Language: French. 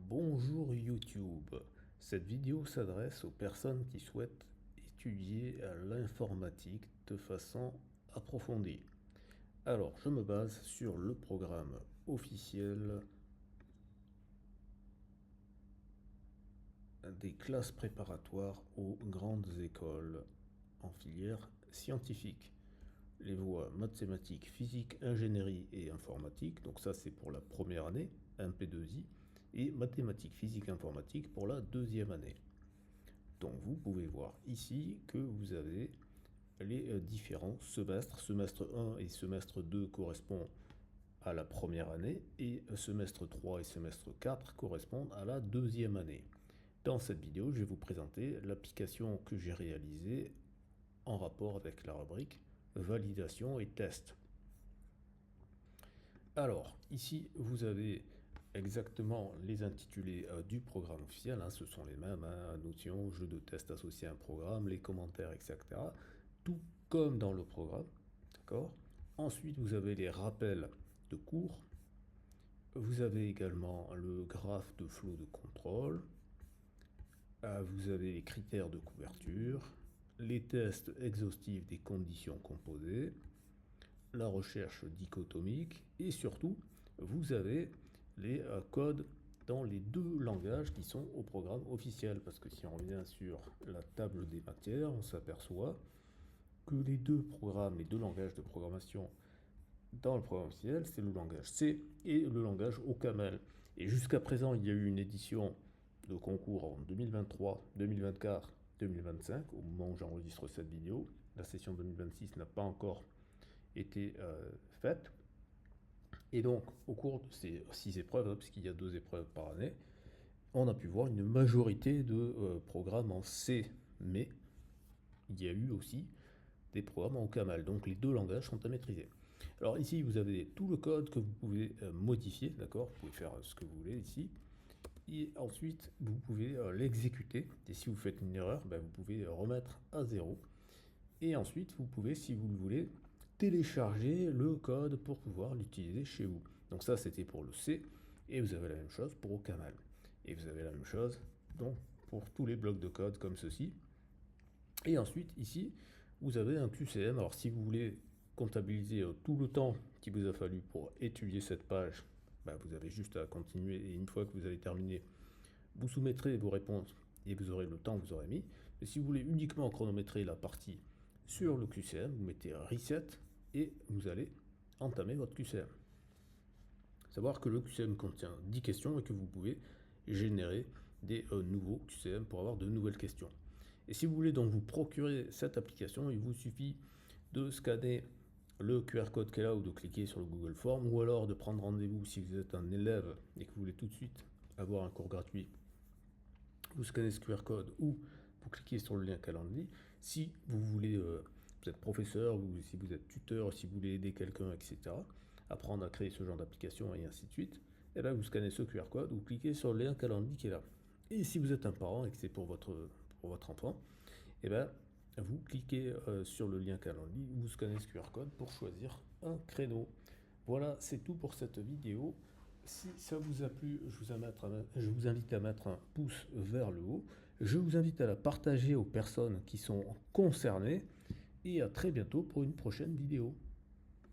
Bonjour YouTube. Cette vidéo s'adresse aux personnes qui souhaitent étudier l'informatique de façon approfondie. Alors, je me base sur le programme officiel des classes préparatoires aux grandes écoles en filière scientifique. Les voies mathématiques, physique, ingénierie et informatique, donc ça c'est pour la première année, MP2I, et mathématiques, physique, informatique pour la deuxième année. Donc vous pouvez voir ici que vous avez les différents semestres. Semestre 1 et semestre 2 correspondent à la première année et semestre 3 et semestre 4 correspondent à la deuxième année. Dans cette vidéo, je vais vous présenter l'application que j'ai réalisée en rapport avec la rubrique validation et test. Alors, ici, vous avez exactement les intitulés du programme officiel, ce sont les mêmes, notions, jeu de test associé à un programme, les commentaires, etc. Tout comme dans le programme, d'accord. Ensuite, vous avez les rappels de cours. Vous avez également le graphe de flot de contrôle. Vous avez les critères de couverture, les tests exhaustifs des conditions composées, la recherche dichotomique et surtout, vous avez les codes dans les deux langages qui sont au programme officiel. Parce que si on revient sur la table des matières, on s'aperçoit que les deux programmes, les deux langages de programmation dans le programme officiel, c'est le langage C et le langage OCaml. Et jusqu'à présent, il y a eu une édition de concours en 2023, 2024, 2025, au moment où j'enregistre cette vidéo. La session 2026 n'a pas encore été faite. Et donc, au cours de ces 6 épreuves, puisqu'il y a 2 épreuves par année, on a pu voir une majorité de programmes en C, mais il y a eu aussi des programmes en OCaml, donc les deux langages sont à maîtriser. Alors ici, vous avez tout le code que vous pouvez modifier, d'accord. Vous pouvez faire ce que vous voulez ici. Et ensuite, vous pouvez l'exécuter. Et si vous faites une erreur, vous pouvez remettre à 0. Et ensuite, vous pouvez, si vous le voulez, télécharger le code pour pouvoir l'utiliser chez vous. Donc ça, c'était pour le C. Et vous avez la même chose pour OCaml. Et vous avez la même chose donc pour tous les blocs de code comme ceci. Et ensuite, ici, vous avez un QCM. Alors, si vous voulez comptabiliser tout le temps qu'il vous a fallu pour étudier cette page, vous avez juste à continuer. Et une fois que vous avez terminé, vous soumettrez vos réponses et vous aurez le temps que vous aurez mis. Mais si vous voulez uniquement chronométrer la partie sur le QCM, vous mettez reset et vous allez entamer votre QCM. Savoir que le QCM contient 10 questions et que vous pouvez générer des nouveaux QCM pour avoir de nouvelles questions. Et si vous voulez donc vous procurer cette application, il vous suffit de scanner le QR code qui est là ou de cliquer sur le Google Form, ou alors de prendre rendez-vous si vous êtes un élève et que vous voulez tout de suite avoir un cours gratuit. Vous scannez ce QR code ou vous cliquez sur le lien Calendly. Si vous voulez, vous êtes professeur, ou si vous êtes tuteur, si vous voulez aider quelqu'un, etc., apprendre à créer ce genre d'application et ainsi de suite, et là vous scannez ce QR code ou vous cliquez sur le lien Calendly qui est là. Et si vous êtes un parent et que c'est pour votre enfant, et vous cliquez sur le lien Calendly, vous scannez ce QR code pour choisir un créneau. Voilà, c'est tout pour cette vidéo. Si ça vous a plu, je vous invite à mettre un pouce vers le haut. Je vous invite à la partager aux personnes qui sont concernées. Et à très bientôt pour une prochaine vidéo.